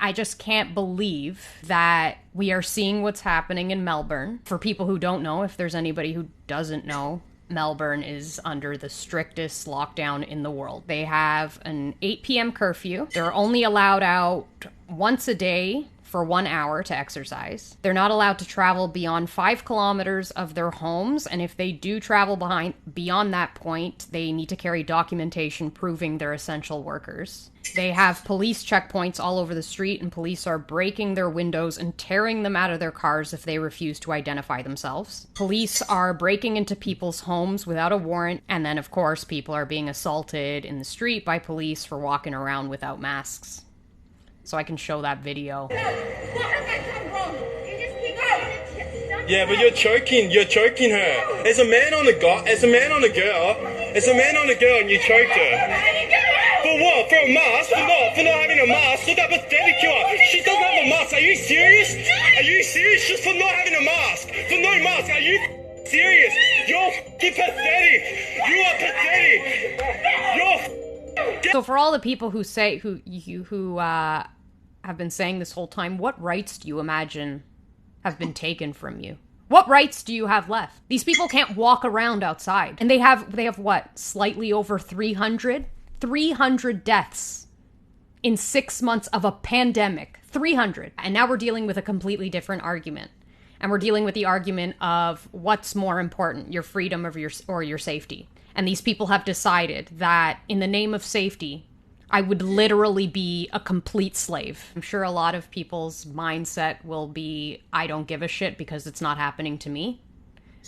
I just can't believe that we are seeing what's happening in Melbourne. For people who don't know, if there's anybody who doesn't know, Melbourne is under the strictest lockdown in the world. They have an 8 p.m. curfew. They're only allowed out once a day for 1 hour to exercise. They're not allowed to travel beyond 5 kilometers of their homes, and if they do travel beyond that point, they need to carry documentation proving they're essential workers. They have police checkpoints all over the street, and police are breaking their windows and tearing them out of their cars if they refuse to identify themselves. Police are breaking into people's homes without a warrant, and then, of course, people are being assaulted in the street by police for walking around without masks. So I can show that video. Yeah, but you're choking her. There's a man on a girl, and you choked her. For what? For a mask? For not having a mask? Look how pathetic you are. She doesn't have a mask. Are you serious? Just for not having a mask? For no mask? Are you serious? You're pathetic. You are pathetic. So for all the people who say who have been saying this whole time, what rights do you imagine have been taken from you? What rights do you have left? These people can't walk around outside, and they have what, slightly over 300 deaths in 6 months of a pandemic. 300. And now we're dealing with a completely different argument. And we're dealing with the argument of what's more important, your freedom or your safety. And these people have decided that in the name of safety, I would literally be a complete slave. I'm sure a lot of people's mindset will be, I don't give a shit because it's not happening to me.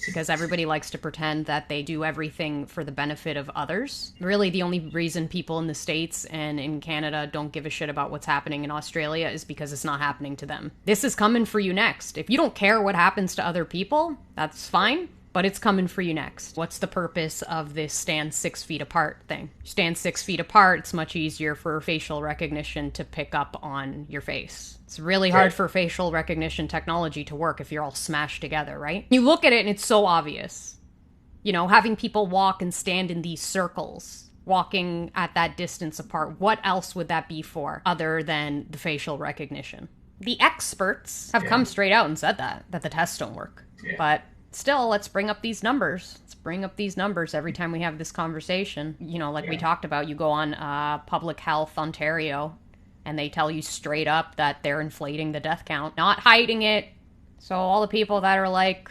Because everybody likes to pretend that they do everything for the benefit of others. Really, the only reason people in the States and in Canada don't give a shit about what's happening in Australia is because it's not happening to them. This is coming for you next. If you don't care what happens to other people, that's fine. But it's coming for you next. What's the purpose of this stand 6 feet apart thing? Stand 6 feet apart, it's much easier for facial recognition to pick up on your face. It's really hard for facial recognition technology to work if you're all smashed together, right? You look at it and it's so obvious. You know, having people walk and stand in these circles, walking at that distance apart, what else would that be for other than the facial recognition? The experts have come straight out and said that the tests don't work. But still, let's bring up these numbers. Let's bring up these numbers every time we have this conversation. You know, like we talked about, you go on Public Health Ontario, and they tell you straight up that they're inflating the death count, not hiding it. So all the people that are like,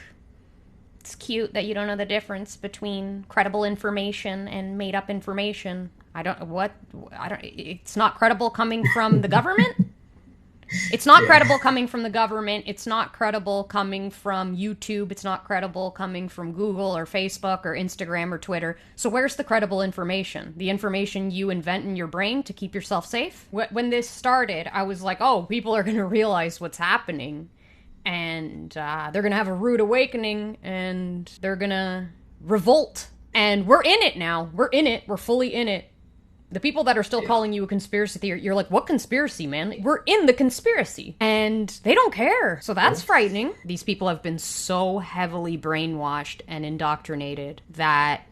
it's cute that you don't know the difference between credible information and made up information. It's not credible coming from the government? It's not credible coming from the government. It's not credible coming from YouTube. It's not credible coming from Google or Facebook or Instagram or Twitter. So where's the credible information? The information you invent in your brain to keep yourself safe? When this started, I was like, oh, people are going to realize what's happening. And they're going to have a rude awakening. And they're going to revolt. And we're in it now. We're in it. We're fully in it. The people that are still calling you a conspiracy theory, you're like, what conspiracy, man? We're in the conspiracy. And they don't care. So that's frightening. These people have been so heavily brainwashed and indoctrinated that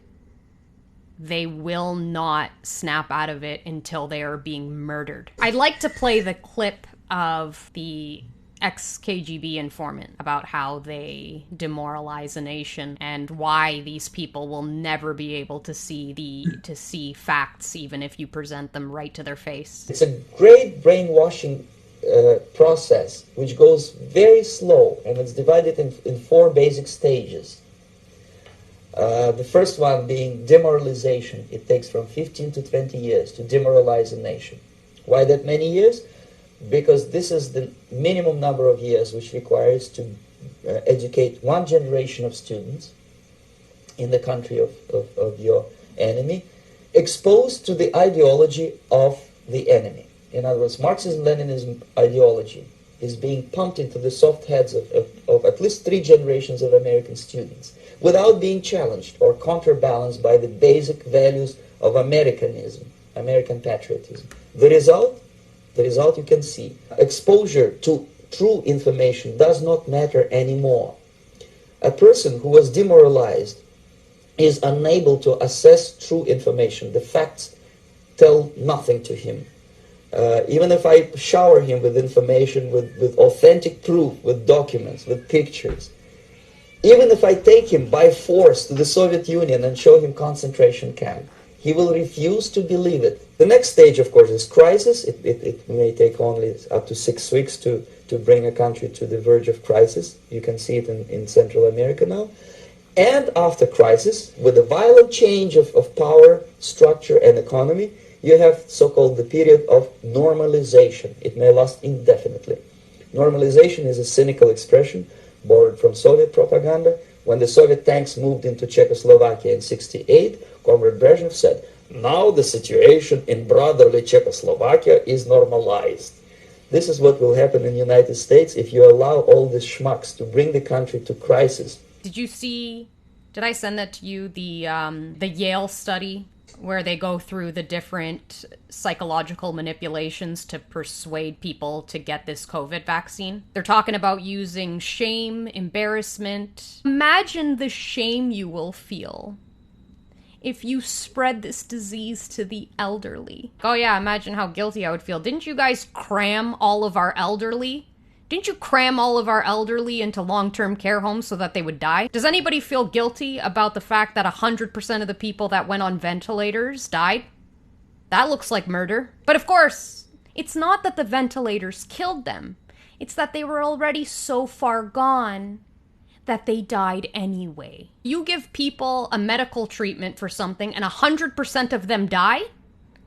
they will not snap out of it until they are being murdered. I'd like to play the clip of the ex-KGB informant about how they demoralize a nation and why these people will never be able to see facts even if you present them right to their face. It's a great brainwashing process which goes very slow, and it's divided in 4 basic stages. The first one being demoralization. It takes from 15 to 20 years to demoralize a nation. Why that many years? Because this is the minimum number of years which requires to educate one generation of students in the country of your enemy, exposed to the ideology of the enemy. In other words, Marxism-Leninism ideology is being pumped into the soft heads of at least 3 generations of American students without being challenged or counterbalanced by the basic values of Americanism, American patriotism. The result you can see. Exposure to true information does not matter anymore. A person who was demoralized is unable to assess true information. The facts tell nothing to him. Even if I shower him with information, with authentic proof, with documents, with pictures, even if I take him by force to the Soviet Union and show him concentration camp, he will refuse to believe it. The next stage, of course, is crisis. It may take only up to 6 weeks to bring a country to the verge of crisis. You can see it in Central America now. And after crisis, with a violent change of power, structure, and economy, you have so-called the period of normalization. It may last indefinitely. Normalization is a cynical expression borrowed from Soviet propaganda. When the Soviet tanks moved into Czechoslovakia in '68, Comrade Brezhnev said, now the situation in brotherly Czechoslovakia is normalized. This is what will happen in the United States if you allow all these schmucks to bring the country to crisis. Did I send that to you, the Yale study where they go through the different psychological manipulations to persuade people to get this COVID vaccine? They're talking about using shame, embarrassment. Imagine the shame you will feel if you spread this disease to the elderly. Oh yeah, imagine how guilty I would feel. Didn't you guys cram all of our elderly? Didn't you cram all of our elderly into long-term care homes so that they would die? Does anybody feel guilty about the fact that 100% of the people that went on ventilators died? That looks like murder. But of course, it's not that the ventilators killed them. It's that they were already so far gone that they died anyway. You give people a medical treatment for something and 100% of them die?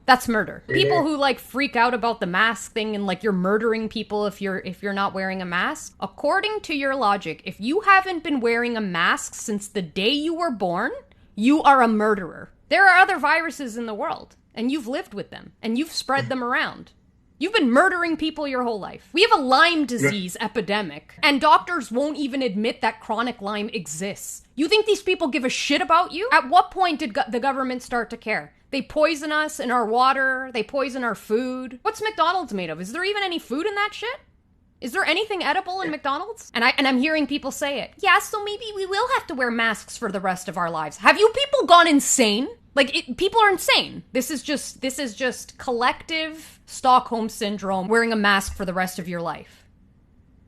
That's murder. People who freak out about the mask thing and you're murdering people if you're not wearing a mask. According to your logic, if you haven't been wearing a mask since the day you were born, you are a murderer. There are other viruses in the world, and you've lived with them, and you've spread them around. You've been murdering people your whole life. We have a Lyme disease epidemic, and doctors won't even admit that chronic Lyme exists. You think these people give a shit about you? At what point did the government start to care? They poison us in our water. They poison our food. What's McDonald's made of? Is there even any food in that shit? Is there anything edible in McDonald's? And I'm hearing people say it. Yeah, so maybe we will have to wear masks for the rest of our lives. Have you people gone insane? People are insane. This is just collective Stockholm syndrome, wearing a mask for the rest of your life.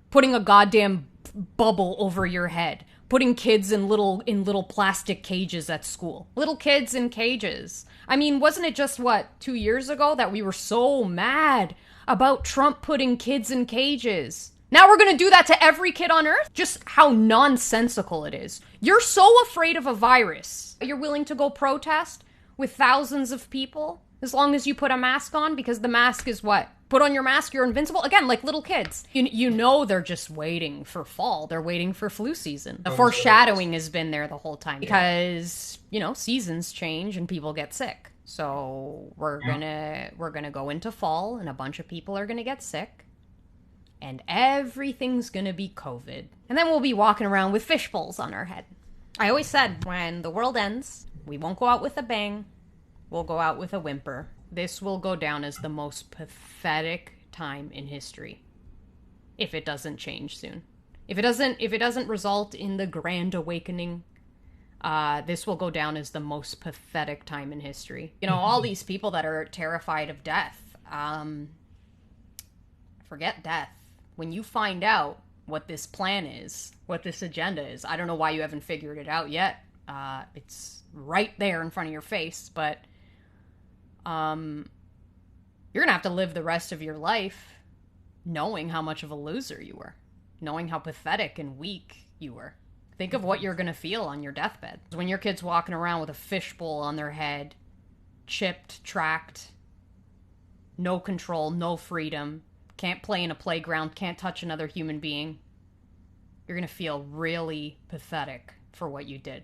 Putting a goddamn bubble over your head. Putting kids in little plastic cages at school. Little kids in cages. I mean, wasn't it just, 2 years ago that we were so mad about Trump putting kids in cages? Now we're gonna do that to every kid on Earth? Just how nonsensical it is. You're so afraid of a virus. You're willing to go protest with thousands of people as long as you put a mask on, because the mask is what? Put on your mask, you're invincible? Again, like little kids. You know they're just waiting for fall. They're waiting for flu season. The foreshadowing has been there the whole time because, seasons change and people get sick. So we're gonna go into fall and a bunch of people are gonna get sick. And everything's gonna be COVID. And then we'll be walking around with fish bowls on our head. I always said, when the world ends, we won't go out with a bang. We'll go out with a whimper. This will go down as the most pathetic time in history. If it doesn't change soon. If it doesn't result in the grand awakening, this will go down as the most pathetic time in history. All these people that are terrified of death. Forget death. When you find out what this plan is, what this agenda is, I don't know why you haven't figured it out yet. It's right there in front of your face, but you're gonna have to live the rest of your life knowing how much of a loser you were, knowing how pathetic and weak you were. Think of what you're gonna feel on your deathbed. When your kid's walking around with a fishbowl on their head, chipped, tracked, no control, no freedom, can't play in a playground, can't touch another human being, you're gonna feel really pathetic for what you did.